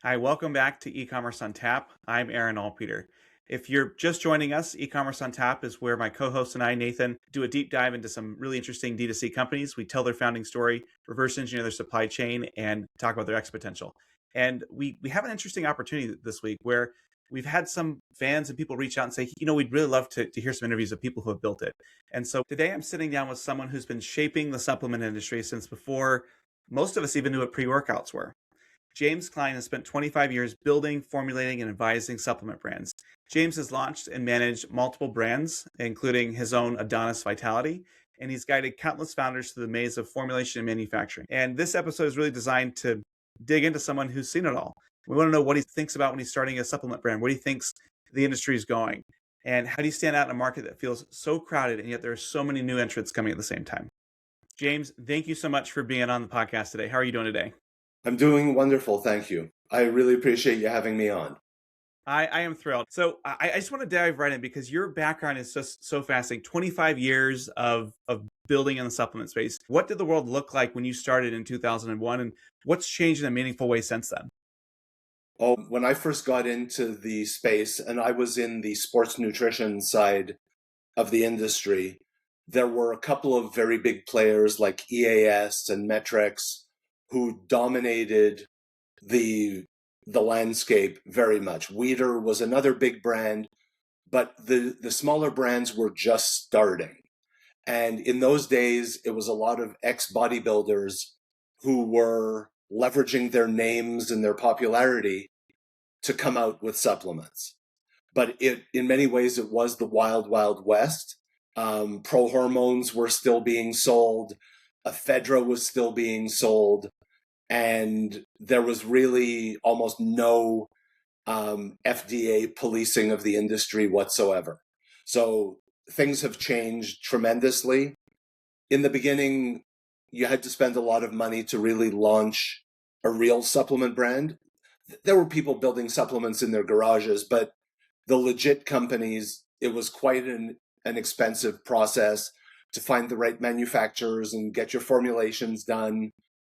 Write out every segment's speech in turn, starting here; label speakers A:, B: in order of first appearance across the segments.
A: Hi, welcome back to eCommerce on Tap. I'm Aaron Allpeter. If you're just joining us, eCommerce on Tap is where my co-host and I, Nathan, do a deep dive into some really interesting D2C companies. We tell their founding story, reverse engineer their supply chain, and talk about their X potential. And we have an interesting opportunity this week where we've had some fans and people reach out and say, we'd really love to hear some interviews of people who have built it. And so today I'm sitting down with someone who's been shaping the supplement industry since before most of us even knew what pre-workouts were. James Klein has spent 25 years building, formulating, and advising supplement brands. James has launched and managed multiple brands, including his own Adonis Vitality, and he's guided countless founders through the maze of formulation and manufacturing. And this episode is really designed to dig into someone who's seen it all. We want to know what he thinks about when he's starting a supplement brand, what he thinks the industry is going, and how do you stand out in a market that feels so crowded, and yet there are so many new entrants coming at the same time. James, thank you so much for being on the podcast today. How are you doing today?
B: I'm doing wonderful, thank you. I really appreciate you having me on.
A: I am thrilled. So I just want to dive right in because your background is just so fascinating. 25 years of building in the supplement space. What did the world look like when you started in 2001, and what's changed in a meaningful way since then?
B: Oh, when I first got into the space, and I was in the sports nutrition side of the industry, there were a couple of very big players like EAS and Metrics who dominated the landscape very much. Weider was another big brand, but the smaller brands were just starting. And in those days, it was a lot of ex-bodybuilders who were leveraging their names and their popularity to come out with supplements. But in many ways, it was the wild, wild west. Pro hormones were still being sold. Ephedra was still being sold. And there was really almost no FDA policing of the industry whatsoever. So things have changed tremendously. In the beginning, you had to spend a lot of money to really launch a real supplement brand. There were people building supplements in their garages, but the legit companies, it was quite an expensive process to find the right manufacturers and get your formulations done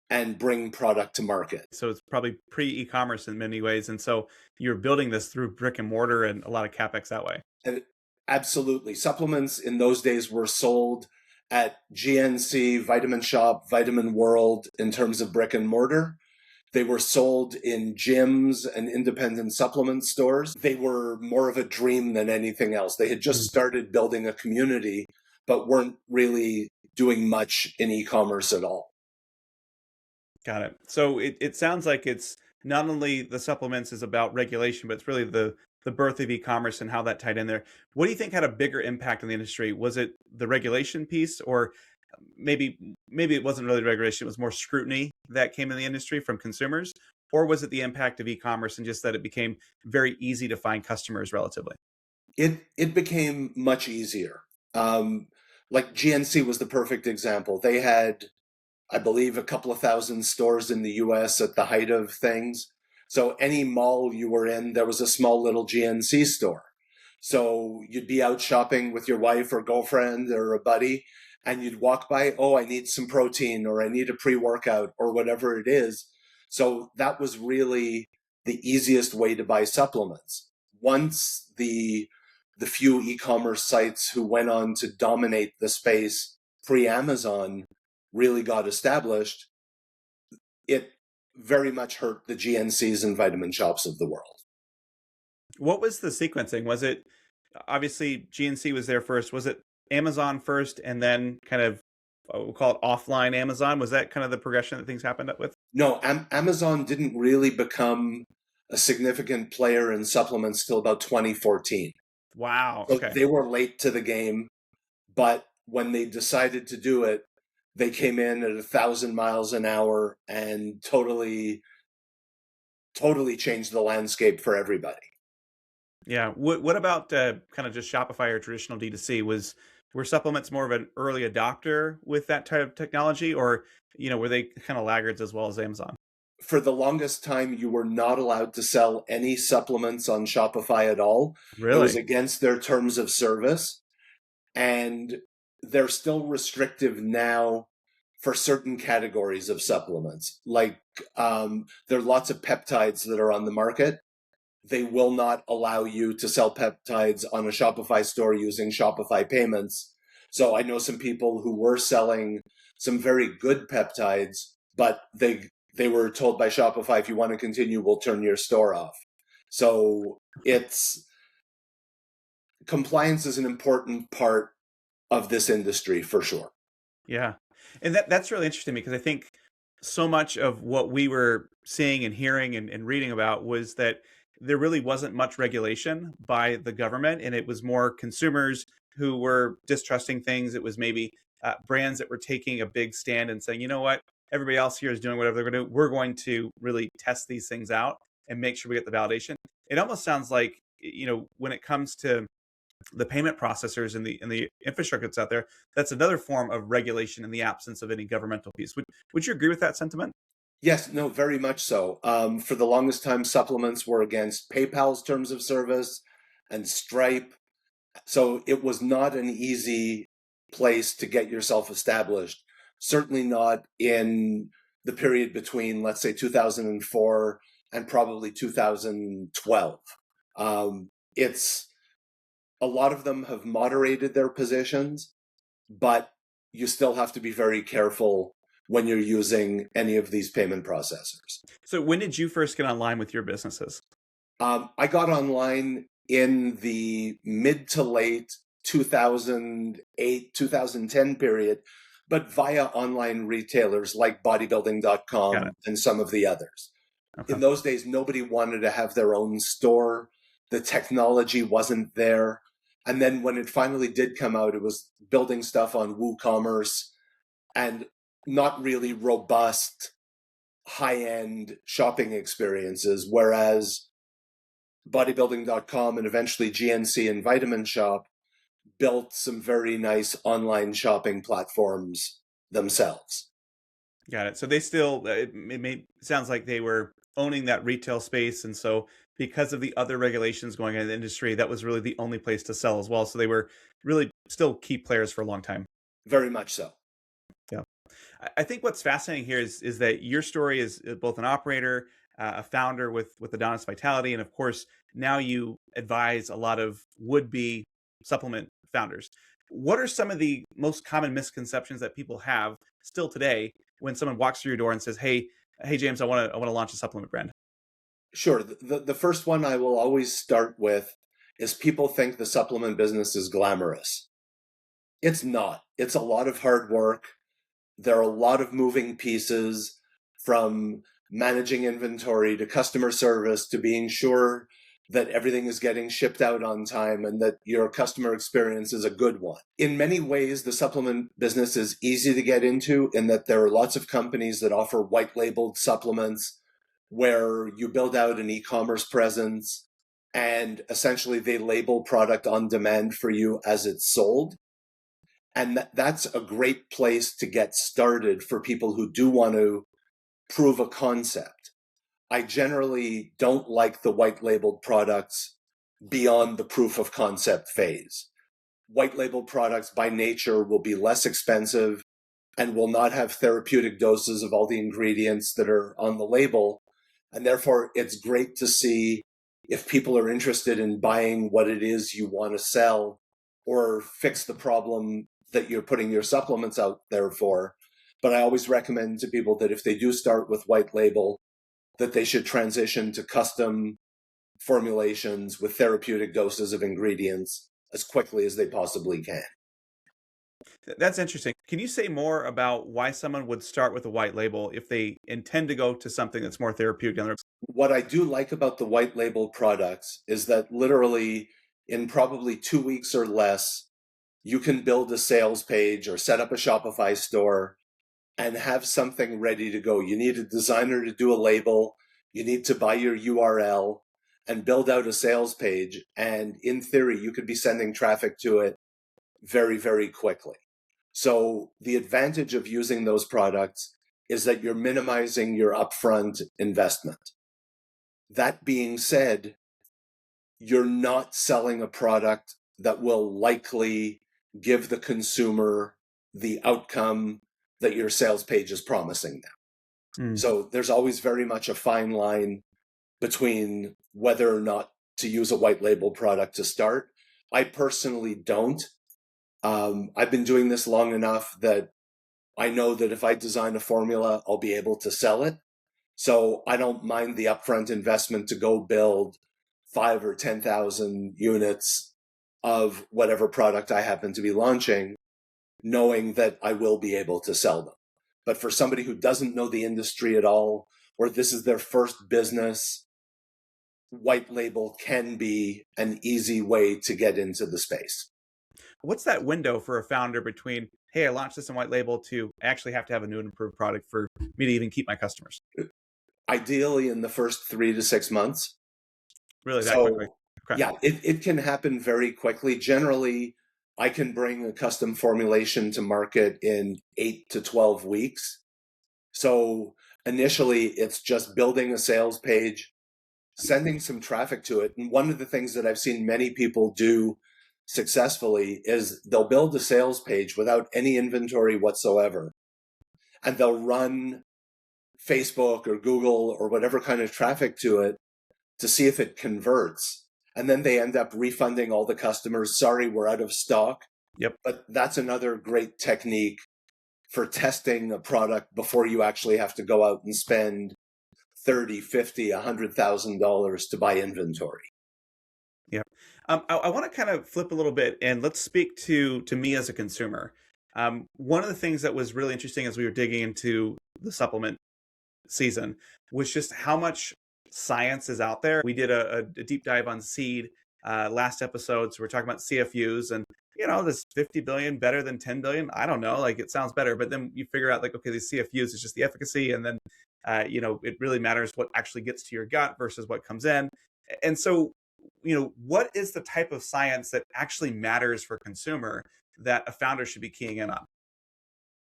B: and bring product to market.
A: So it's probably pre-e-commerce in many ways. And so you're building this through brick and mortar and a lot of CapEx that way.
B: And absolutely. Supplements in those days were sold at GNC, Vitamin Shop, Vitamin World in terms of brick and mortar. They were sold in gyms and independent supplement stores. They were more of a dream than anything else. They had just started building a community, but weren't really doing much in e-commerce at all.
A: Got it. So it sounds like it's not only the supplements is about regulation, but it's really the birth of e-commerce and how that tied in there. What do you think had a bigger impact on the industry? Was it the regulation piece, or maybe it wasn't really regulation, it was more scrutiny that came in the industry from consumers? Or was it the impact of e-commerce and just that it became very easy to find customers relatively?
B: It became much easier. Like GNC was the perfect example. They had, I believe, a couple of thousand stores in the US at the height of things. So any mall you were in, there was a small little GNC store. So you'd be out shopping with your wife or girlfriend or a buddy, and you'd walk by, oh, I need some protein, or I need a pre-workout, or whatever it is. So that was really the easiest way to buy supplements. Once the few e-commerce sites who went on to dominate the space pre-Amazon really got established, it very much hurt the GNCs and Vitamin Shops of the world.
A: What was the sequencing? Was it obviously GNC was there first? Was it Amazon first and then kind of we'll call it offline Amazon? Was that kind of the progression that things happened up with?
B: No, Amazon didn't really become a significant player in supplements till about 2014.
A: Wow.
B: So
A: Okay.
B: they were late to the game, but when they decided to do it, they came in at 1,000 miles an hour and totally changed the landscape for everybody.
A: Yeah. What about kind of just Shopify or traditional D2C? Were supplements more of an early adopter with that type of technology, or were they kind of laggards as well as Amazon?
B: For the longest time, you were not allowed to sell any supplements on Shopify at all. It was
A: Really?
B: against their terms of service. And they're still restrictive now for certain categories of supplements. Like there are lots of peptides that are on the market. They will not allow you to sell peptides on a Shopify store using Shopify payments. So I know some people who were selling some very good peptides, but they were told by Shopify, if you want to continue, we'll turn your store off. So compliance is an important part of this industry for sure.
A: Yeah. And that's really interesting because I think so much of what we were seeing and hearing and reading about was that there really wasn't much regulation by the government, and it was more consumers who were distrusting things. It was maybe brands that were taking a big stand and saying, you know what, everybody else here is doing whatever they're going to do. We're going to really test these things out and make sure we get the validation. It almost sounds like, when it comes to the payment processors and the infrastructure that's out there, that's another form of regulation in the absence of any governmental piece. Would you agree with that sentiment?
B: Yes, no, very much so. For the longest time, supplements were against PayPal's terms of service and Stripe. So it was not an easy place to get yourself established. Certainly not in the period between, let's say, 2004 and probably 2012. It's a lot of them have moderated their positions, but you still have to be very careful when you're using any of these payment processors.
A: So when did you first get online with your businesses?
B: I got online in the mid to late 2008, 2010 period, but via online retailers like bodybuilding.com and some of the others.
A: Okay.
B: In those days, nobody wanted to have their own store. The technology wasn't there. And then when it finally did come out, it was building stuff on WooCommerce and not really robust, high-end shopping experiences, whereas bodybuilding.com and eventually GNC and Vitamin Shop built some very nice online shopping platforms themselves.
A: Got it. So they still, sounds like they were owning that retail space. And so because of the other regulations going on in the industry, that was really the only place to sell as well. So they were really still key players for a long time.
B: Very much so.
A: Yeah. I think what's fascinating here is that your story is both an operator, a founder with Adonis Vitality, and of course, now you advise a lot of would-be supplement founders. What are some of the most common misconceptions that people have still today when someone walks through your door and says, "Hey, James, I want to launch a supplement brand"?
B: Sure. The first one I will always start with is people think the supplement business is glamorous. It's not. It's a lot of hard work. There are a lot of moving pieces, from managing inventory to customer service to being sure that everything is getting shipped out on time and that your customer experience is a good one. In many ways, the supplement business is easy to get into in that there are lots of companies that offer white labeled supplements where you build out an e-commerce presence and essentially they label product on demand for you as it's sold. And that's a great place to get started for people who do want to prove a concept. I generally don't like the white labeled products beyond the proof of concept phase. White labeled products by nature will be less expensive and will not have therapeutic doses of all the ingredients that are on the label. And therefore, it's great to see if people are interested in buying what it is you want to sell or fix the problem that you're putting your supplements out there for. But I always recommend to people that if they do start with white label, that they should transition to custom formulations with therapeutic doses of ingredients as quickly as they possibly can.
A: That's interesting. Can you say more about why someone would start with a white label if they intend to go to something that's more therapeutic?
B: What I do like about the white label products is that literally in probably 2 weeks or less, you can build a sales page or set up a Shopify store and have something ready to go. You need a designer to do a label. You need to buy your URL and build out a sales page. And in theory, you could be sending traffic to it very, very quickly. So the advantage of using those products is that you're minimizing your upfront investment. That being said, you're not selling a product that will likely give the consumer the outcome that your sales page is promising them. So there's always very much a fine line between whether or not to use a white label product to start. I personally don't. I've been doing this long enough that I know that if I design a formula, I'll be able to sell it. So I don't mind the upfront investment to go build 5 or 10,000 units of whatever product I happen to be launching, knowing that I will be able to sell them. But for somebody who doesn't know the industry at all, or this is their first business, white label can be an easy way to get into the space.
A: What's that window for a founder between, hey, I launched this in white label, to I actually have to have a new and improved product for me to even keep my customers?
B: Ideally in the first 3 to 6 months.
A: Really, that quickly?
B: So
A: Okay.
B: yeah, it can happen very quickly. Generally, I can bring a custom formulation to market in 8 to 12 weeks. So initially, it's just building a sales page, sending some traffic to it. And one of the things that I've seen many people do successfully is they'll build a sales page without any inventory whatsoever. And they'll run Facebook or Google or whatever kind of traffic to it to see if it converts. And then they end up refunding all the customers. Sorry, we're out of stock.
A: Yep.
B: But that's another great technique for testing a product before you actually have to go out and spend $30, $50, $100,000 to buy inventory.
A: Yeah. I want to kind of flip a little bit and let's speak to me as a consumer. One of the things that was really interesting as we were digging into the supplement season was just how much science is out there. We did a deep dive on seed last episode. So we're talking about CFUs and, this 50 billion better than 10 billion. I don't know, like it sounds better, but then you figure out like, okay, these CFUs is just the efficacy. And then, it really matters what actually gets to your gut versus what comes in. And so, what is the type of science that actually matters for consumer that a founder should be keying in on?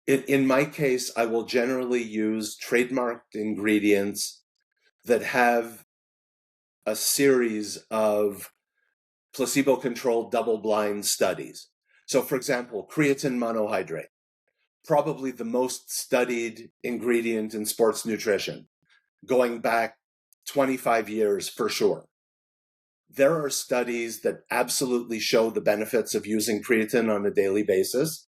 B: In my case, I will generally use trademarked ingredients that have a series of placebo-controlled double-blind studies. So, for example, creatine monohydrate, probably the most studied ingredient in sports nutrition, going back 25 years for sure. There are studies that absolutely show the benefits of using creatine on a daily basis.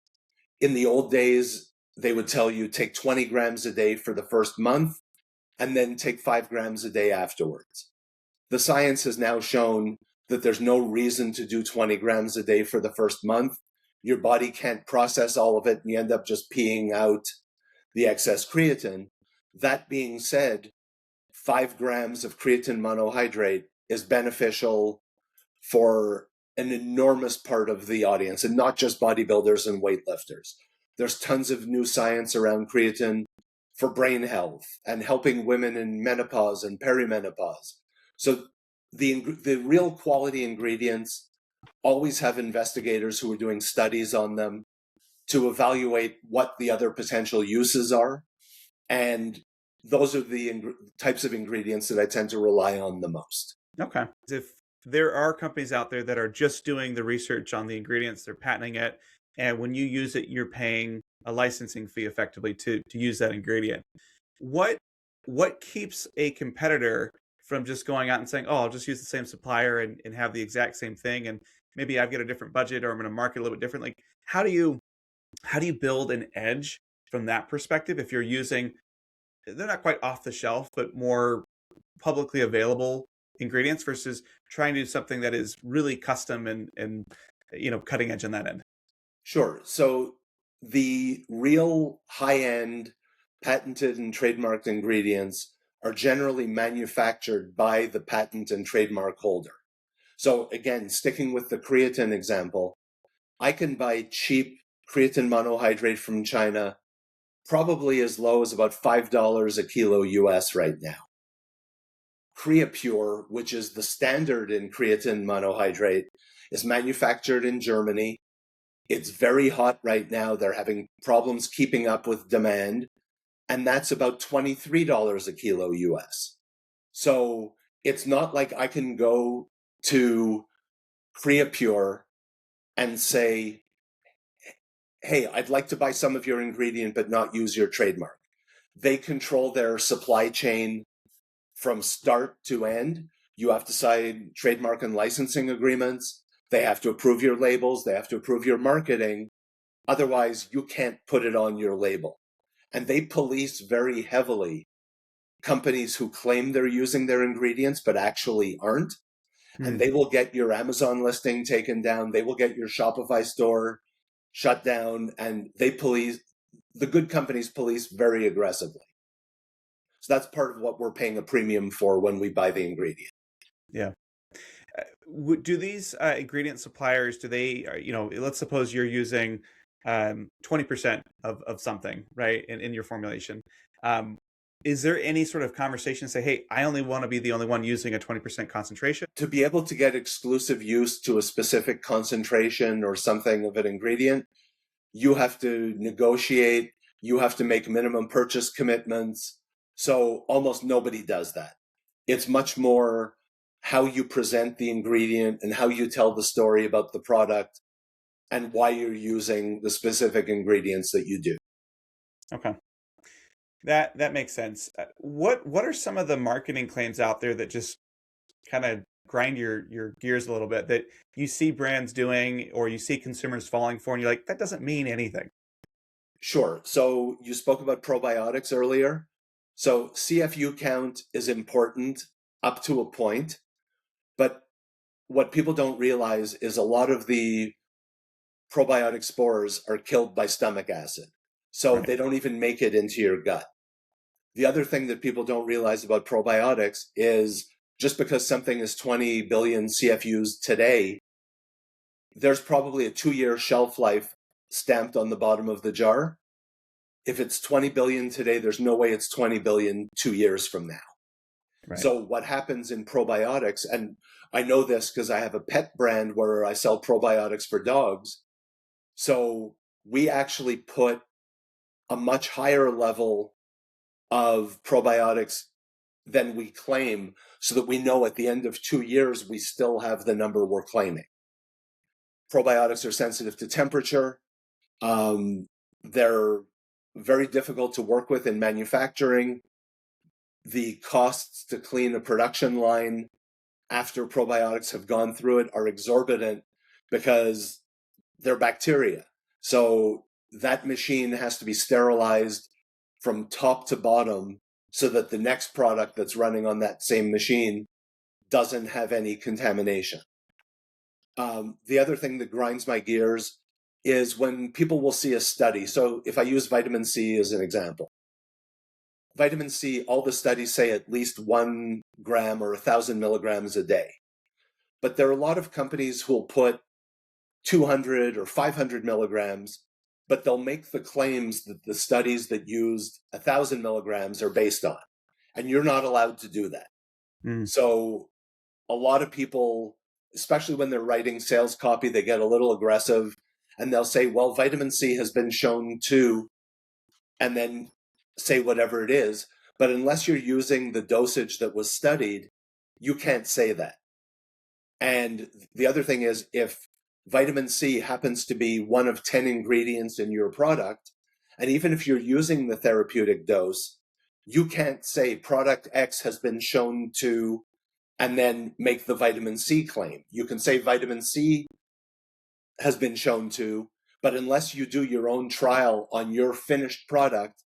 B: In the old days, they would tell you take 20 grams a day for the first month and then take 5 grams a day afterwards. The science has now shown that there's no reason to do 20 grams a day for the first month. Your body can't process all of it and you end up just peeing out the excess creatine. That being said, 5 grams of creatine monohydrate is beneficial for an enormous part of the audience, and not just bodybuilders and weightlifters. There's tons of new science around creatine for brain health and helping women in menopause and perimenopause. So the real quality ingredients always have investigators who are doing studies on them to evaluate what the other potential uses are. And those are the types of ingredients that I tend to rely on the most.
A: Okay. If there are companies out there that are just doing the research on the ingredients, they're patenting it, and when you use it, you're paying a licensing fee effectively to use that ingredient. What keeps a competitor from just going out and saying, oh, I'll just use the same supplier and have the exact same thing, and maybe I've got a different budget or I'm going to market a little bit different? Like, how do you build an edge from that perspective if you're using, they're not quite off the shelf, but more publicly available ingredients versus trying to do something that is really custom and cutting edge on that end?
B: Sure. So the real high-end patented and trademarked ingredients are generally manufactured by the patent and trademark holder. So again, sticking with the creatine example, I can buy cheap creatine monohydrate from China probably as low as about $5 a kilo US right now. Creapure, which is the standard in creatine monohydrate, is manufactured in Germany. It's very hot right now. They're having problems keeping up with demand. And that's about $23 a kilo US. So it's not like I can go to Creapure and say, hey, I'd like to buy some of your ingredient, but not use your trademark. They control their supply chain from start to end. You have to sign trademark and licensing agreements. They have to approve your labels. They have to approve your marketing. Otherwise, you can't put it on your label. And they police very heavily companies who claim they're using their ingredients but actually aren't. And they will get your Amazon listing taken down. They will get your Shopify store shut down. And they police, the good companies police very aggressively. So that's part of what we're paying a premium for when we buy the ingredient.
A: Yeah. Do these ingredient suppliers, do they, let's suppose you're using 20% of something, right, in your formulation. Is there any sort of conversation to say, hey, I only want to be the only one using a 20% concentration?
B: To be able to get exclusive use to a specific concentration or something of an ingredient, you have to negotiate, you have to make minimum purchase commitments. So almost nobody does that. It's much more how you present the ingredient and how you tell the story about the product and why you're using the specific ingredients that you do.
A: Okay. That makes sense. What are some of the marketing claims out there that just kind of grind your gears a little bit, that you see brands doing or you see consumers falling for, and you're like, that doesn't mean anything?
B: Sure. So you spoke about probiotics earlier. So CFU count is important up to a point, but what people don't realize is a lot of the probiotic spores are killed by stomach acid. So
A: Right.
B: they don't even make it into your gut. The other thing that people don't realize about probiotics is just because something is 20 billion CFUs today, there's probably a 2-year shelf life stamped on the bottom of the jar. If it's 20 billion today, there's no way it's 20 billion 2 years from now.
A: Right.
B: So what happens in probiotics, and I know this because I have a pet brand where I sell probiotics for dogs. So we actually put a much higher level of probiotics than we claim so that we know at the end of 2 years, we still have the number we're claiming. Probiotics are sensitive to temperature. They're very difficult to work with in manufacturing. The costs to clean a production line after probiotics have gone through it are exorbitant because they're bacteria. So that machine has to be sterilized from top to bottom so that the next product that's running on that same machine doesn't have any contamination. The other thing that grinds my gears is when people will see a study. So if I use vitamin C as an example, vitamin C, all the studies say at least 1 gram or 1,000 milligrams a day. But there are a lot of companies who will put 200 or 500 milligrams, but they'll make the claims that the studies that used 1,000 milligrams are based on. And you're not allowed to do that. So a lot of people, especially when they're writing sales copy, they get a little aggressive and they'll say, well, vitamin C has been shown to, and then say whatever it is. But unless you're using the dosage that was studied, you can't say that. And the other thing is, if vitamin C happens to be one of 10 ingredients in your product, and even if you're using the therapeutic dose, you can't say product X has been shown to, and then make the vitamin C claim. You can say vitamin C has been shown to, but unless you do your own trial on your finished product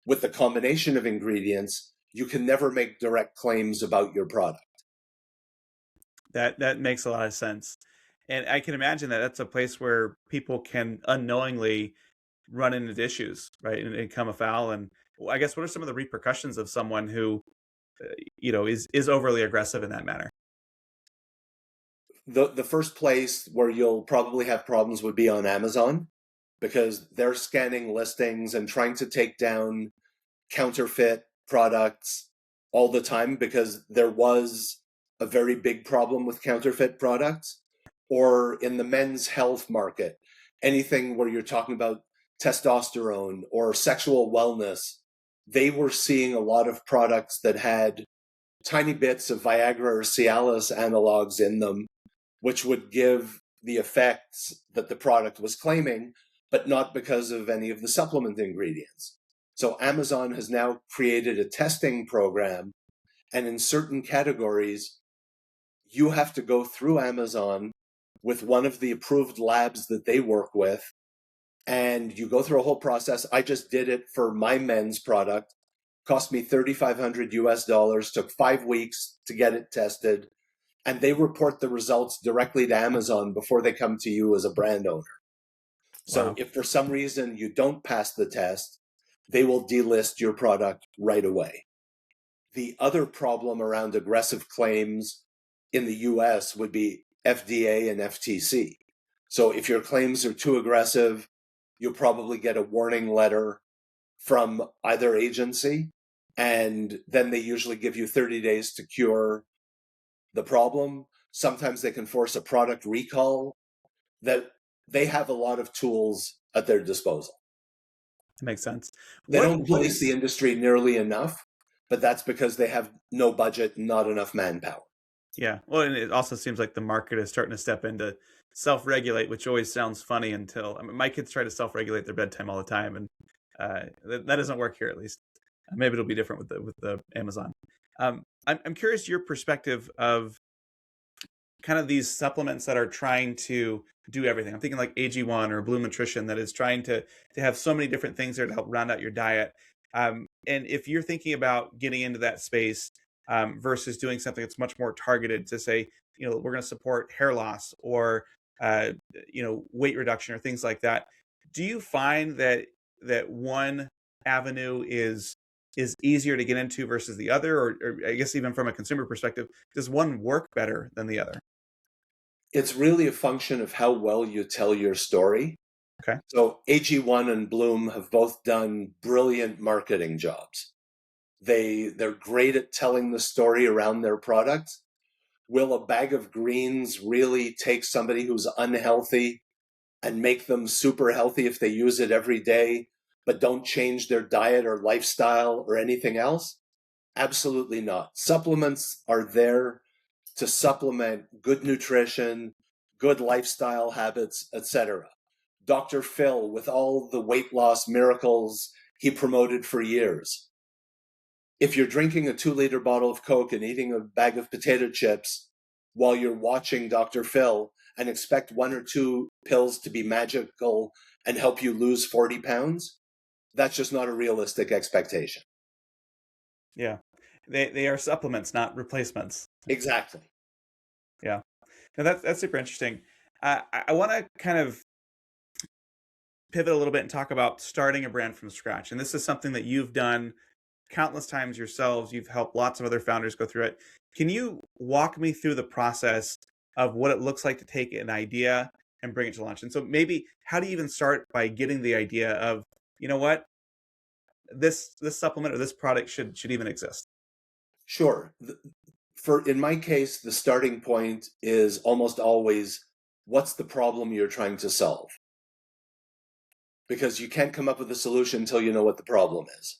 B: with the combination of ingredients, you can never make direct claims about your product.
A: That makes a lot of sense. And I can imagine that that's a place where people can unknowingly run into issues, right? And come afoul. And I guess, what are some of the repercussions of someone who, is overly aggressive in that manner?
B: The first place where you'll probably have problems would be on Amazon, because they're scanning listings and trying to take down counterfeit products all the time, because there was a very big problem with counterfeit products. Or in the men's health market, anything where you're talking about testosterone or sexual wellness, they were seeing a lot of products that had tiny bits of Viagra or Cialis analogs in them, which would give the effects that the product was claiming, but not because of any of the supplement ingredients. So Amazon has now created a testing program, and in certain categories, you have to go through Amazon with one of the approved labs that they work with, and you go through a whole process. I just did it for my men's product. Cost me $3,500, took 5 weeks to get it tested, and they report the results directly to Amazon before they come to you as a brand owner. So
A: Wow.
B: if for some reason you don't pass the test, they will delist your product right away. The other problem around aggressive claims in the US would be FDA and FTC. So if your claims are too aggressive, you'll probably get a warning letter from either agency, and then they usually give you 30 days to cure the problem. Sometimes they can force a product recall. That they have a lot of tools at their disposal.
A: That makes sense.
B: They don't
A: What
B: police the
A: is
B: industry nearly enough, but that's because they have no budget, not enough manpower.
A: Yeah. Well, and it also seems like the market is starting to step into self-regulate, which always sounds funny until, I mean, my kids try to self-regulate their bedtime all the time, and that doesn't work here, at least. Maybe it'll be different with the Amazon. I'm curious your perspective of kind of these supplements that are trying to do everything. I'm thinking like AG1 or Blue Nutrition that is trying to have so many different things there to help round out your diet. And if you're thinking about getting into that space versus doing something that's much more targeted to say, you know, we're going to support hair loss or you know, weight reduction or things like that. Do you find that one avenue is easier to get into versus the other, or I guess even from a consumer perspective, does one work better than the other?
B: It's really a function of how well you tell your story.
A: Okay.
B: So AG1 and Bloom have both done brilliant marketing jobs. They're great at telling the story around their products. Will a bag of greens really take somebody who's unhealthy and make them super healthy if they use it every day, but don't change their diet or lifestyle or anything else? Absolutely not. Supplements are there to supplement good nutrition, good lifestyle habits, etc. Dr. Phil, with all the weight loss miracles he promoted for years. If you're drinking a 2-liter bottle of Coke and eating a bag of potato chips while you're watching Dr. Phil and expect 1 or 2 pills to be magical and help you lose 40 pounds, that's just not a realistic expectation.
A: Yeah. They are supplements, not replacements.
B: Exactly.
A: Yeah. Now that's super interesting. I want to kind of pivot a little bit and talk about starting a brand from scratch. And this is something that you've done countless times yourselves. You've helped lots of other founders go through it. Can you walk me through the process of what it looks like to take an idea and bring it to launch? And so maybe how do you even start by getting the idea of, you know what, this supplement or this product should even exist?
B: Sure. In my case, the starting point is almost always what's the problem you're trying to solve? Because you can't come up with a solution until you know what the problem is.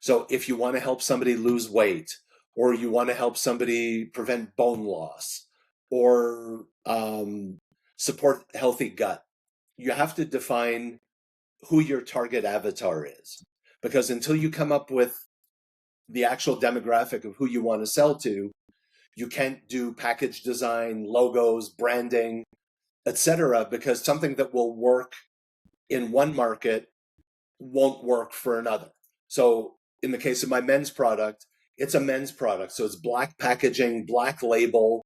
B: So if you want to help somebody lose weight, or you want to help somebody prevent bone loss, or support healthy gut, you have to define who your target avatar is. Because until you come up with the actual demographic of who you want to sell to, you can't do package design, logos, branding, etc. Because something that will work in one market won't work for another. So in the case of my men's product, it's a men's product. So it's black packaging, black label.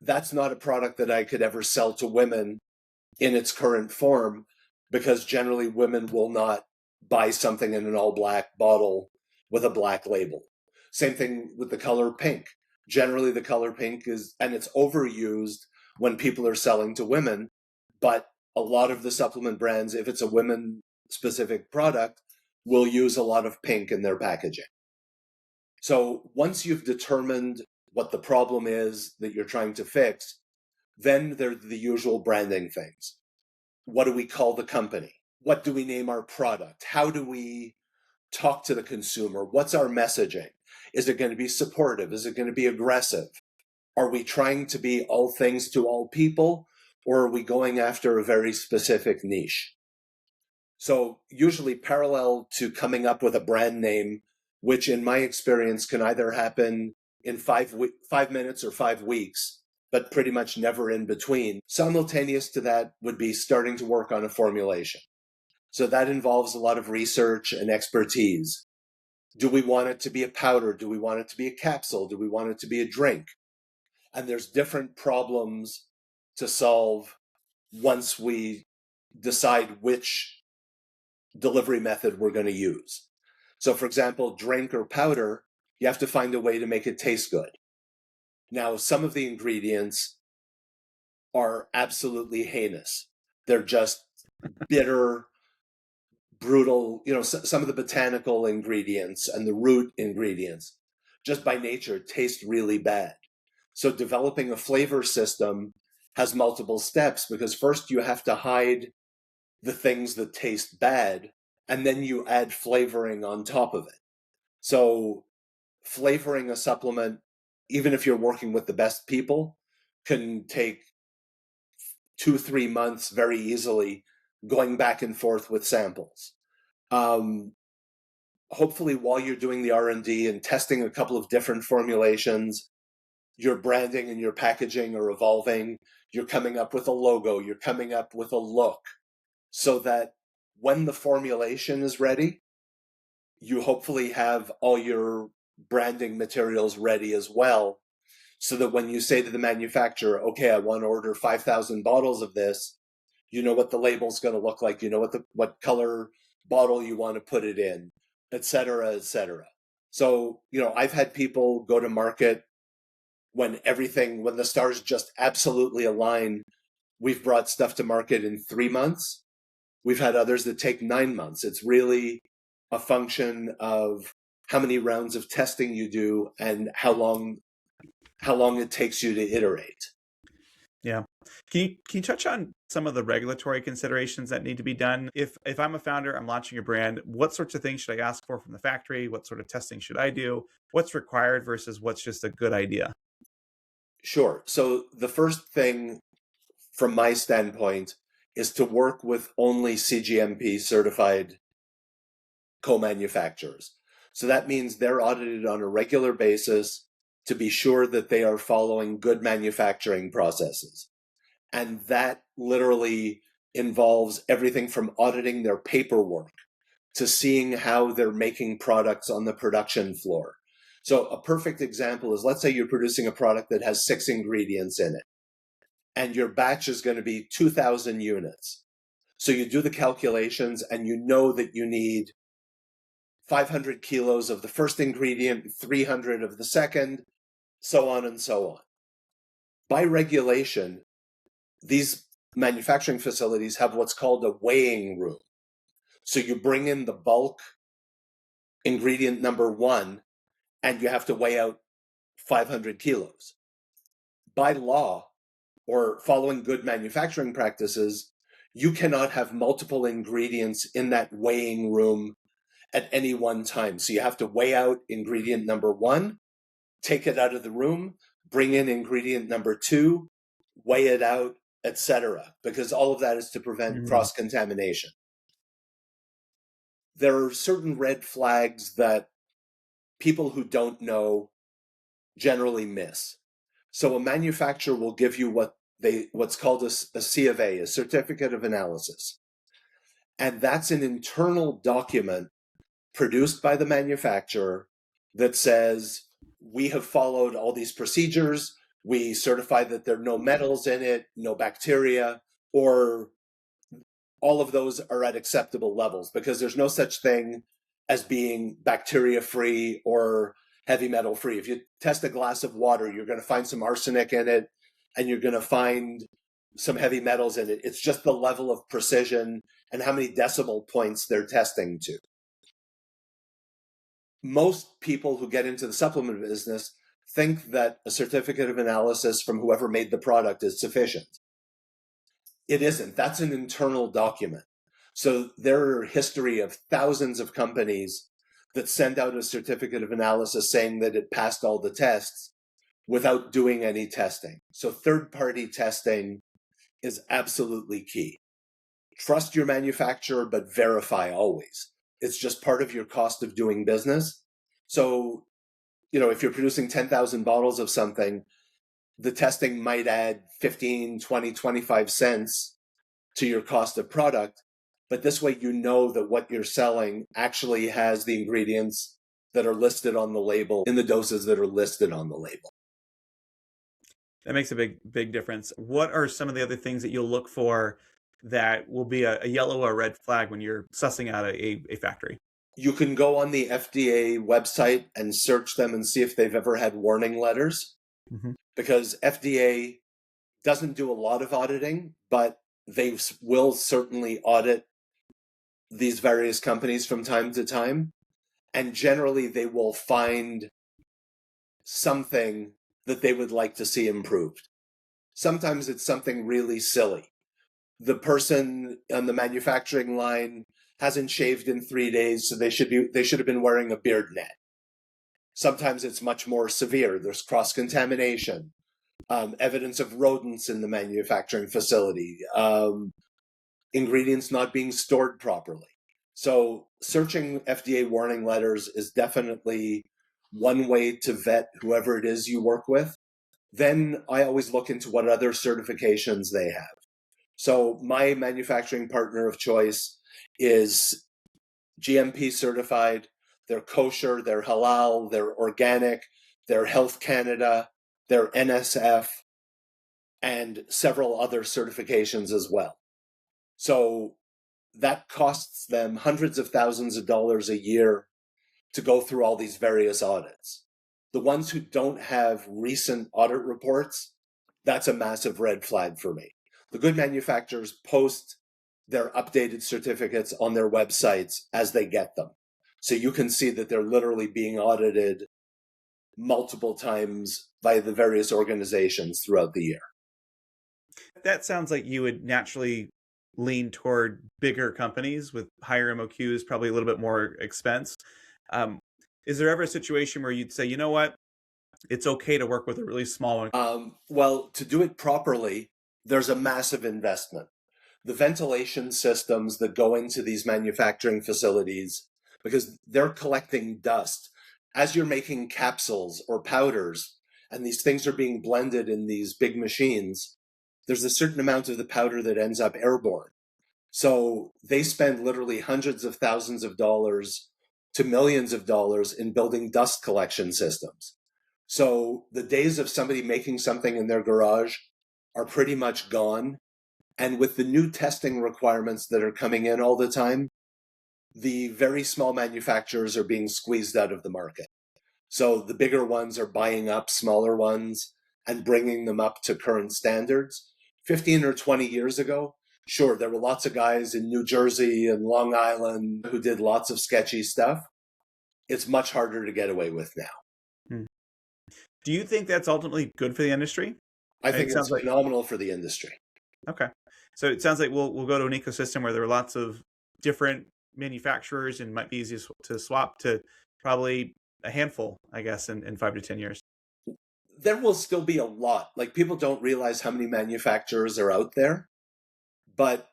B: That's not a product that I could ever sell to women in its current form, because generally women will not buy something in an all black bottle with a black label. Same thing with the color pink. Generally the color pink and it's overused when people are selling to women, but a lot of the supplement brands, if it's a women specific product, will use a lot of pink in their packaging. So once you've determined what the problem is that you're trying to fix, then there are the usual branding things. What do we call the company? What do we name our product? How do we talk to the consumer? What's our messaging? Is it going to be supportive? Is it going to be aggressive? Are we trying to be all things to all people, or are we going after a very specific niche? So usually parallel to coming up with a brand name, which in my experience can either happen in 5 minutes or 5 weeks, but pretty much never in between. Simultaneous to that would be starting to work on a formulation. So that involves a lot of research and expertise. Do we want it to be a powder? Do we want it to be a capsule? Do we want it to be a drink? And there's different problems to solve once we decide which delivery method we're going to use. So for example, drink or powder, you have to find a way to make it taste good. Now, some of the ingredients are absolutely heinous. They're just bitter, brutal, some of the botanical ingredients and the root ingredients just by nature taste really bad. So developing a flavor system has multiple steps because first you have to hide the things that taste bad and then you add flavoring on top of it. So flavoring a supplement, even if you're working with the best people, can take 2-3 months very easily going back and forth with samples. Hopefully while you're doing the R&D and testing a couple of different formulations, your branding and your packaging are evolving. You're coming up with a logo. You're coming up with a look so that when the formulation is ready, you hopefully have all your branding materials ready as well. So that when you say to the manufacturer, okay, I want to order 5,000 bottles of this, you know what the label's going to look like. You know what color bottle you want to put it in, et cetera, et cetera. So, I've had people go to market when the stars just absolutely align. We've brought stuff to market in 3 months. We've had others that take 9 months. It's really a function of how many rounds of testing you do and how long it takes you to iterate.
A: Yeah. Can you touch on some of the regulatory considerations that need to be done? If I'm a founder, I'm launching a brand, what sorts of things should I ask for from the factory? What sort of testing should I do? What's required versus what's just a good idea?
B: Sure. So the first thing from my standpoint is to work with only CGMP certified co-manufacturers. So that means they're audited on a regular basis to be sure that they are following good manufacturing processes. And that literally involves everything from auditing their paperwork to seeing how they're making products on the production floor. So a perfect example is, let's say you're producing a product that has 6 ingredients in it, and your batch is going to be 2,000 units. So you do the calculations and you know that you need 500 kilos of the first ingredient, 300 of the second, so on and so on. By regulation, these manufacturing facilities have what's called a weighing room. So you bring in the bulk ingredient number 1 and you have to weigh out 500 kilos. By law, or following good manufacturing practices, you cannot have multiple ingredients in that weighing room at any one time. So you have to weigh out ingredient number 1, take it out of the room, bring in ingredient number 2, weigh it out, etc., because all of that is to prevent cross-contamination. There are certain red flags that people who don't know generally miss. So a manufacturer will give you what's called a C of A, a certificate of analysis. And that's an internal document produced by the manufacturer that says, we have followed all these procedures. We certify that there are no metals in it, no bacteria, or all of those are at acceptable levels, because there's no such thing as being bacteria-free or heavy metal-free. If you test a glass of water, you're going to find some arsenic in it, and you're going to find some heavy metals in it. It's just the level of precision and how many decimal points they're testing to. Most people who get into the supplement business think that a certificate of analysis from whoever made the product is sufficient. It isn't. That's an internal document. So there are a history of thousands of companies that send out a certificate of analysis saying that it passed all the tests without doing any testing. So third-party testing is absolutely key. trust your manufacturer, but verify always. It's just part of your cost of doing business. So, if you're producing 10,000 bottles of something, the testing might add 15, 20, 25 cents to your cost of product. But this way, you know that what you're selling actually has the ingredients that are listed on the label in the doses that are listed on the label.
A: That makes a big difference. What are some of the other things that you'll look for that will be a yellow or red flag when you're sussing out a factory?
B: You can go on the FDA website and search them and see if they've ever had warning letters, because FDA doesn't do a lot of auditing, but they will certainly audit these various companies from time to time. And generally, they will find something that they would like to see improved. Sometimes it's something really silly. The person on the manufacturing line hasn't shaved in 3 days, so they should have been wearing a beard net. Sometimes it's much more severe. There's cross-contamination, evidence of rodents in the manufacturing facility, ingredients not being stored properly. So searching FDA warning letters is definitely one way to vet whoever it is you work with. Then I always look into what other certifications they have. So my manufacturing partner of choice is GMP certified, they're kosher, they're halal, they're organic, they're Health Canada, they're NSF, and several other certifications as well. So that costs them hundreds of thousands of dollars a year to go through all these various audits. The ones who don't have recent audit reports, that's a massive red flag for me. The good manufacturers post their updated certificates on their websites as they get them. So you can see that they're literally being audited multiple times by the various organizations throughout the year.
A: That sounds like you would naturally lean toward bigger companies with higher MOQs, probably a little bit more expense. Is there ever a situation where you'd say, you know what, it's okay to work with a really small one?
B: Well, to do it properly, there's a massive investment. The ventilation systems that go into these manufacturing facilities, because they're collecting dust. As you're making capsules or powders, and these things are being blended in these big machines, there's a certain amount of the powder that ends up airborne. So they spend literally hundreds of thousands of dollars to millions of dollars in building dust collection systems. So the days of somebody making something in their garage are pretty much gone. And with the new testing requirements that are coming in all the time, the very small manufacturers are being squeezed out of the market. So the bigger ones are buying up smaller ones and bringing them up to current standards. 15 or 20 years ago, sure, there were lots of guys in New Jersey and Long Island who did lots of sketchy stuff. It's much harder to get away with now.
A: Do you think that's ultimately good for the industry?
B: I think it's phenomenal for the industry.
A: Okay. So it sounds like we'll go to an ecosystem where there are lots of different manufacturers and might be easy to swap to probably a handful, I guess, in 5 to 10 years.
B: There will still be a lot. Like, people don't realize how many manufacturers are out there. But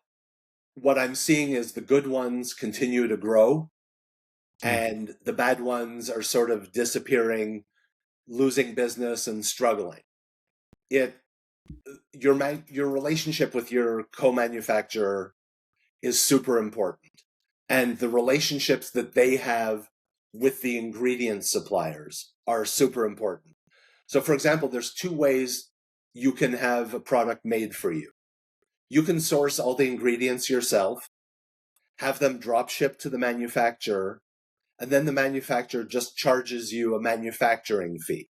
B: what I'm seeing is the good ones continue to grow and the bad ones are sort of disappearing, losing business and struggling. Your relationship with your co-manufacturer is super important. And the relationships that they have with the ingredient suppliers are super important. So, for example, there's 2 ways you can have a product made for you. You can source all the ingredients yourself, have them drop shipped to the manufacturer, and then the manufacturer just charges you a manufacturing fee.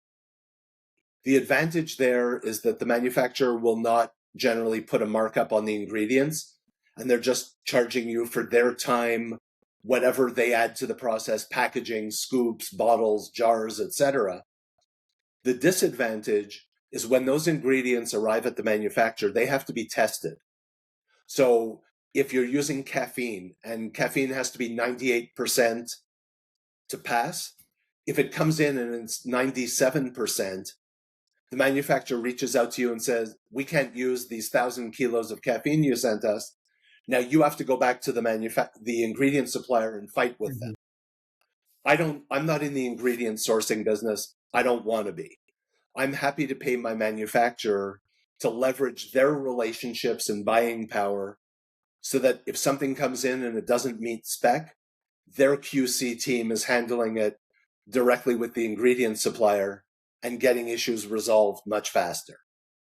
B: The advantage there is that the manufacturer will not generally put a markup on the ingredients, and they're just charging you for their time, whatever they add to the process, packaging, scoops, bottles, jars, etc. The disadvantage is when those ingredients arrive at the manufacturer, they have to be tested. So if you're using caffeine, and caffeine has to be 98% to pass, if it comes in and it's 97%, the manufacturer reaches out to you and says, we can't use these 1,000 kilos of caffeine you sent us. Now you have to go back to the ingredient supplier and fight with them. I'm not in the ingredient sourcing business. I don't want to be. I'm happy to pay my manufacturer to leverage their relationships and buying power so that if something comes in and it doesn't meet spec, their QC team is handling it directly with the ingredient supplier and getting issues resolved much faster.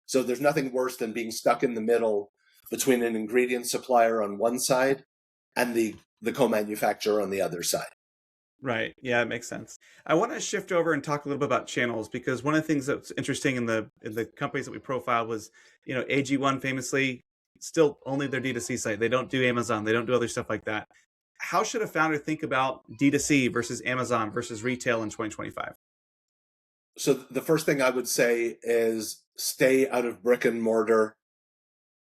B: So there's nothing worse than being stuck in the middle between an ingredient supplier on one side and the co-manufacturer on the other side.
A: Right. Yeah, it makes sense. I want to shift over and talk a little bit about channels, because one of the things that's interesting in the companies that we profiled was, AG1 famously still only their D2C site. They don't do Amazon. They don't do other stuff like that. How should a founder think about D2C versus Amazon versus retail in 2025?
B: So the first thing I would say is stay out of brick and mortar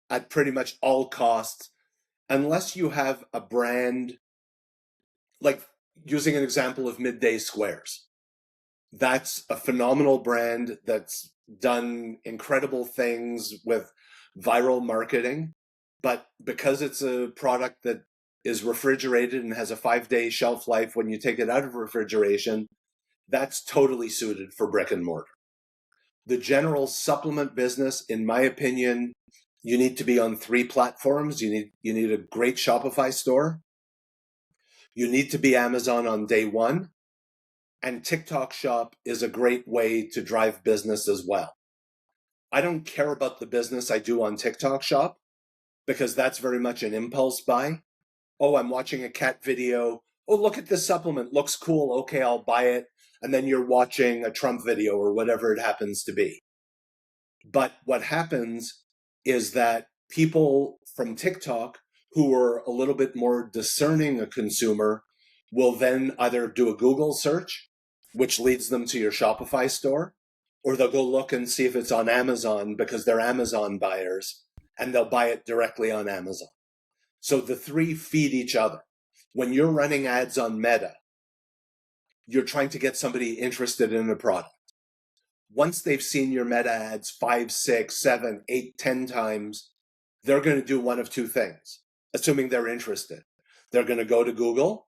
B: at pretty much all costs, unless you have a brand, like using an example of Midday Squares. That's a phenomenal brand that's done incredible things with viral marketing. But because it's a product that is refrigerated and has a 5-day shelf life when you take it out of refrigeration, that's totally suited for brick and mortar. The general supplement business, in my opinion, you need to be on 3 platforms. You need a great Shopify store. You need to be Amazon on day one. And TikTok Shop is a great way to drive business as well. I don't care about the business I do on TikTok Shop because that's very much an impulse buy. Oh, I'm watching a cat video. Oh, look at this supplement. Looks cool. Okay, I'll buy it. And then you're watching a Trump video or whatever it happens to be. But what happens is that people from TikTok who are a little bit more discerning a consumer will then either do a Google search, which leads them to your Shopify store, or they'll go look and see if it's on Amazon because they're Amazon buyers, and they'll buy it directly on Amazon. So the 3 feed each other. When you're running ads on Meta, you're trying to get somebody interested in a product. Once they've seen your Meta ads 5, 6, 7, 8, 10 times, they're going to do one of 2 things, assuming they're interested. They're going to go to Google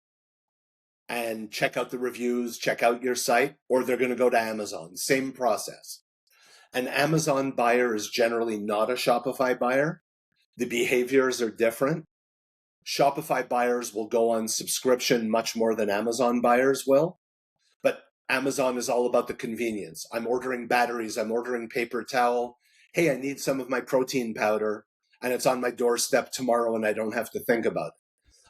B: and check out the reviews, check out your site, or they're going to go to Amazon. Same process. An Amazon buyer is generally not a Shopify buyer. The behaviors are different. Shopify buyers will go on subscription much more than Amazon buyers will. But Amazon is all about the convenience. I'm ordering batteries. I'm ordering paper towel. Hey, I need some of my protein powder, and it's on my doorstep tomorrow, and I don't have to think about it.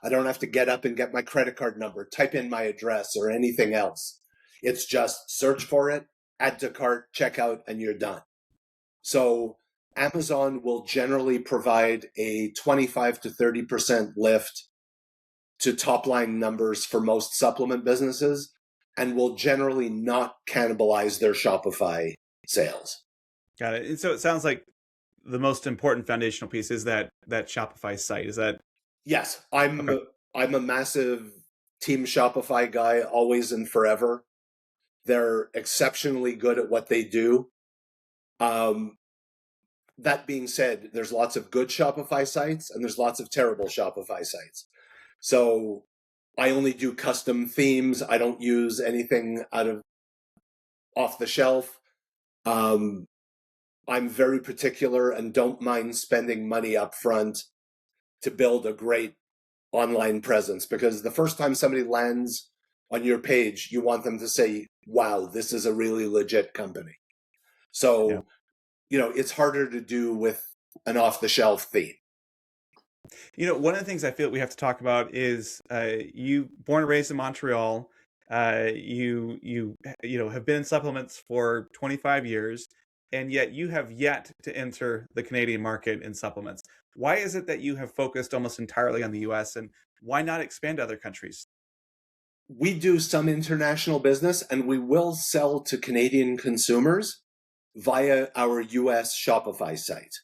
B: I don't have to get up and get my credit card number, type in my address or anything else. It's just search for it, add to cart, check out, and you're done. So Amazon will generally provide a 25 to 30% lift to top line numbers for most supplement businesses and will generally not cannibalize their Shopify sales.
A: Got it. And so it sounds like the most important foundational piece is that Shopify site. Is that?
B: Yes, I'm a massive Team Shopify guy, always and forever. They're exceptionally good at what they do. That being said, there's lots of good Shopify sites and there's lots of terrible Shopify sites. So I only do custom themes. I don't use anything off the shelf. I'm very particular and don't mind spending money up front to build a great online presence, because the first time somebody lands on your page, you want them to say, wow, this is a really legit company. So, it's harder to do with an off-the-shelf theme.
A: One of the things I feel we have to talk about is you born and raised in Montreal. You have been in supplements for 25 years, and yet you have yet to enter the Canadian market in supplements. Why is it that you have focused almost entirely on the US, and why not expand to other countries?
B: We do some international business, and we will sell to Canadian consumers via our US Shopify site.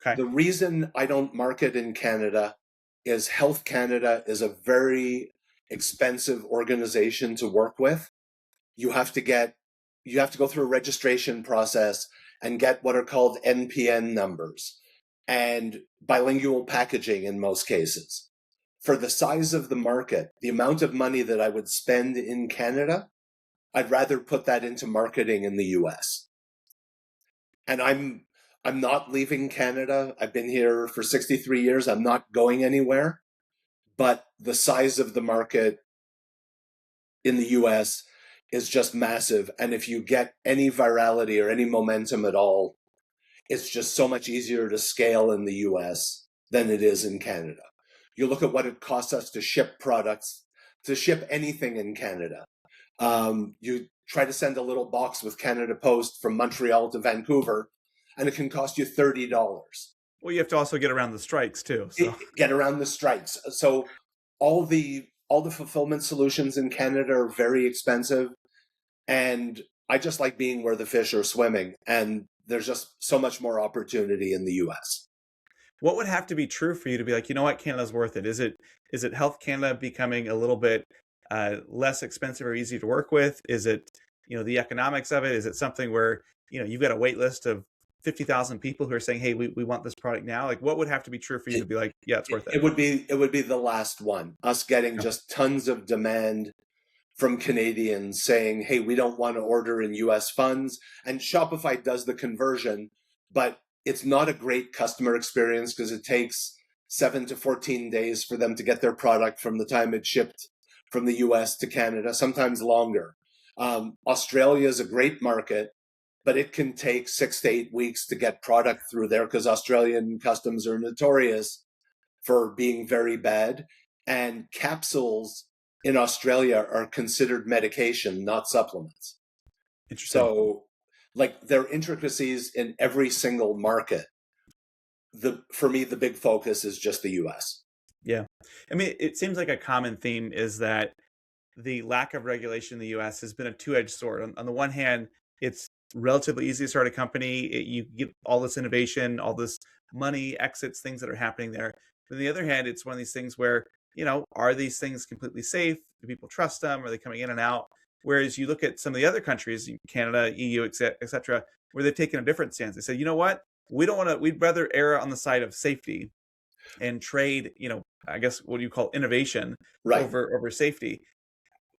A: Okay.
B: The reason I don't market in Canada is Health Canada is a very expensive organization to work with. You have to go through a registration process and get what are called NPN numbers. and bilingual packaging in most cases. For the size of the market, the amount of money that I would spend in Canada, I'd rather put that into marketing in the US. And I'm not leaving Canada. I've been here for 63 years. I'm not going anywhere. But the size of the market in the US is just massive. And if you get any virality or any momentum at all, it's just so much easier to scale in the US than it is in Canada. You look at what it costs us to ship products, to ship anything in Canada. You try to send a little box with Canada Post from Montreal to Vancouver, and it can cost you $30.
A: Well, you have to also get around the strikes too. So
B: Get around the strikes. So all the fulfillment solutions in Canada are very expensive, and I just like being where the fish are swimming, and there's just so much more opportunity in the US.
A: what would have to be true for you to be like, you know what, Canada's worth it? Is it Health Canada becoming a little bit less expensive or easy to work with? Is it, the economics of it? Is it something where, you've got a wait list of 50,000 people who are saying, hey, we want this product now? Like, what would have to be true for you to be like, yeah, it's worth it?
B: It would be the last one. Us getting just tons of demand from Canadians saying, hey, we don't want to order in US funds. And Shopify does the conversion, but it's not a great customer experience because it takes 7 to 14 days for them to get their product from the time it's shipped from the US to Canada, sometimes longer. Australia is a great market, but it can take 6 to 8 weeks to get product through there because Australian customs are notorious for being very bad. And capsules in Australia are considered medication, not supplements.
A: Interesting.
B: So, like, there are intricacies in every single market. For me, the big focus is just the US.
A: Yeah. I mean, it seems like a common theme is that the lack of regulation in the US has been a two-edged sword. On the one hand, it's relatively easy to start a company. You get all this innovation, all this money, exits, things that are happening there. But on the other hand, it's one of these things where, are these things completely safe? Do people trust them? Are they coming in and out? Whereas you look at some of the other countries, Canada, EU, et cetera, where they've taken a different stance. They say, you know what? We'd rather err on the side of safety and trade, I guess what do you call innovation
B: Right.
A: over safety.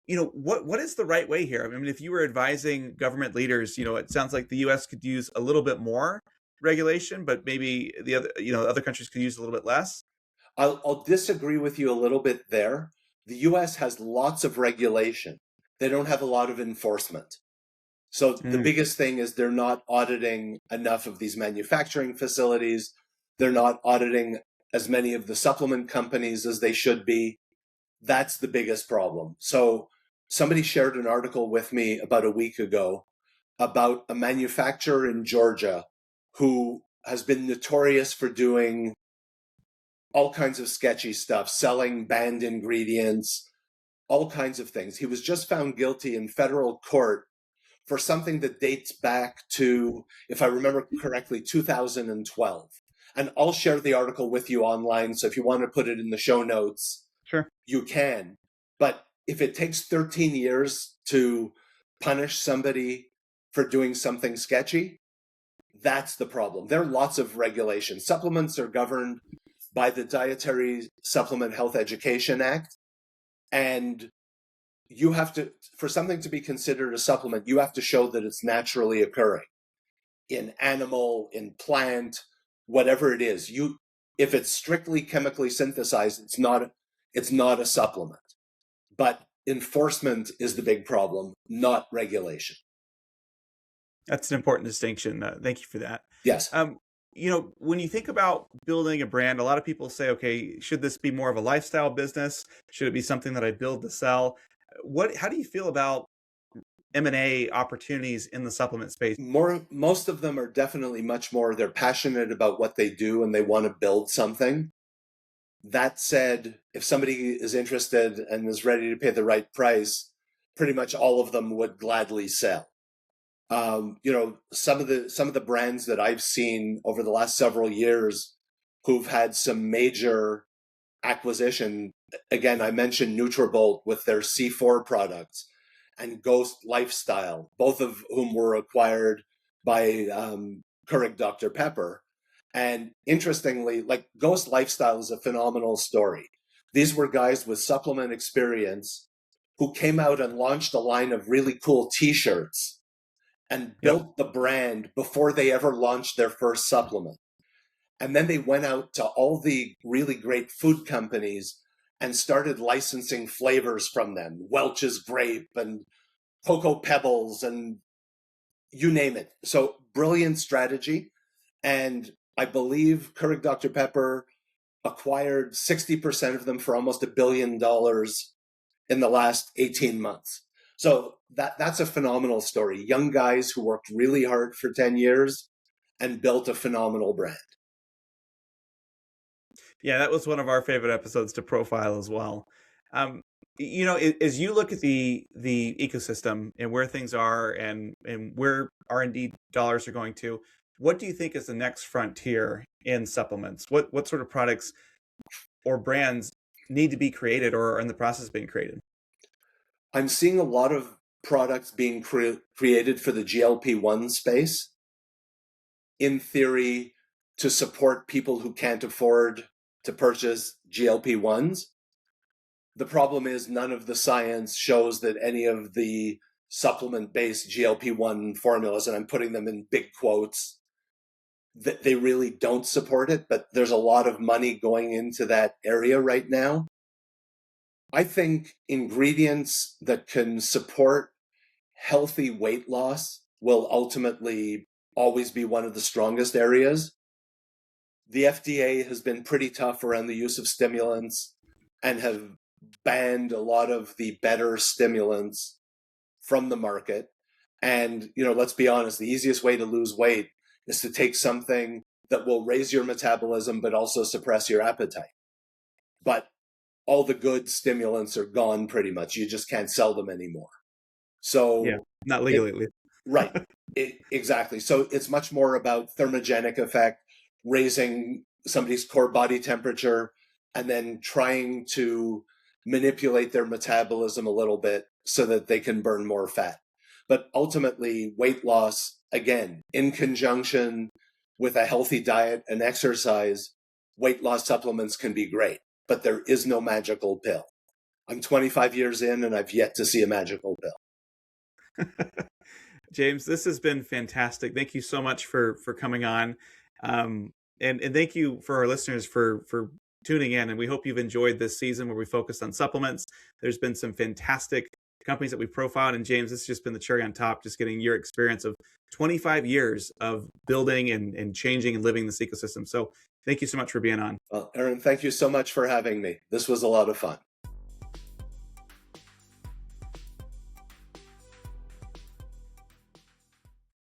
A: What is the right way here? I mean, if you were advising government leaders, it sounds like the US could use a little bit more regulation, but maybe the other countries could use a little bit less.
B: I'll disagree with you a little bit there. The US has lots of regulation. They don't have a lot of enforcement. So the biggest thing is they're not auditing enough of these manufacturing facilities. They're not auditing as many of the supplement companies as they should be. That's the biggest problem. So somebody shared an article with me about a week ago about a manufacturer in Georgia who has been notorious for doing all kinds of sketchy stuff, selling banned ingredients, all kinds of things. He was just found guilty in federal court for something that dates back to, if I remember correctly, 2012. And I'll share the article with you online. So if you want to put it in the show notes,
A: Sure,
B: you can. But if it takes 13 years to punish somebody for doing something sketchy, that's the problem. There are lots of regulations. Supplements are governed by the Dietary Supplement Health Education Act. And you have to, for something to be considered a supplement, you have to show that it's naturally occurring in animal, in plant, whatever it is. If it's strictly chemically synthesized, it's not a supplement. But enforcement is the big problem, not regulation.
A: that's an important distinction. Thank you for that.
B: Yes.
A: When you think about building a brand, a lot of people say, okay, should this be more of a lifestyle business? Should it be something that I build to sell? How do you feel about M&A opportunities in the supplement space?
B: Most of them are definitely much more, they're passionate about what they do and they want to build something. That said, if somebody is interested and is ready to pay the right price, pretty much all of them would gladly sell. Some of the brands that I've seen over the last several years who've had some major acquisition. Again, I mentioned Nutrabolt with their C4 products and Ghost Lifestyle, both of whom were acquired by Keurig Dr. Pepper. And interestingly, like Ghost Lifestyle is a phenomenal story. These were guys with supplement experience who came out and launched a line of really cool t-shirts and
A: Yep.
B: built the brand before they ever launched their first supplement. And then they went out to all the really great food companies and started licensing flavors from them, Welch's grape and Cocoa Pebbles and you name it. So brilliant strategy. And I believe Keurig Dr. Pepper acquired 60% of them for almost $1 billion in the last 18 months. So that's a phenomenal story. Young guys who worked really hard for 10 years and built a phenomenal brand.
A: Yeah, that was one of our favorite episodes to profile as well. Um, as you look at the ecosystem and where things are and where R&D dollars are going to, what do you think is the next frontier in supplements? What sort of products or brands need to be created or are in the process of being created?
B: I'm seeing a lot of products being created for the GLP-1 space, in theory, to support people who can't afford to purchase GLP-1s. The problem is none of the science shows that any of the supplement-based GLP-1 formulas, and I'm putting them in big quotes, that they really don't support it, but there's a lot of money going into that area right now. I think ingredients that can support healthy weight loss will ultimately always be one of the strongest areas. The FDA has been pretty tough around the use of stimulants and have banned a lot of the better stimulants from the market. And, let's be honest, the easiest way to lose weight is to take something that will raise your metabolism but also suppress your appetite. But all the good stimulants are gone pretty much. You just can't sell them anymore.
A: Yeah,
B: So,
A: not legally.
B: right, exactly. So it's much more about thermogenic effect, raising somebody's core body temperature, and then trying to manipulate their metabolism a little bit so that they can burn more fat. But ultimately, weight loss, again, in conjunction with a healthy diet and exercise, weight loss supplements can be great, but there is no magical pill. I'm 25 years in and I've yet to see a magical pill.
A: James, this has been fantastic. Thank you so much for coming on. And thank you for our listeners for tuning in. And we hope you've enjoyed this season where we focused on supplements. There's been some fantastic companies that we profiled. And James, this has just been the cherry on top, just getting your experience of 25 years of building and changing and living this ecosystem. So thank you so much for being on.
B: Well, Aaron, thank you so much for having me. This was a lot of fun.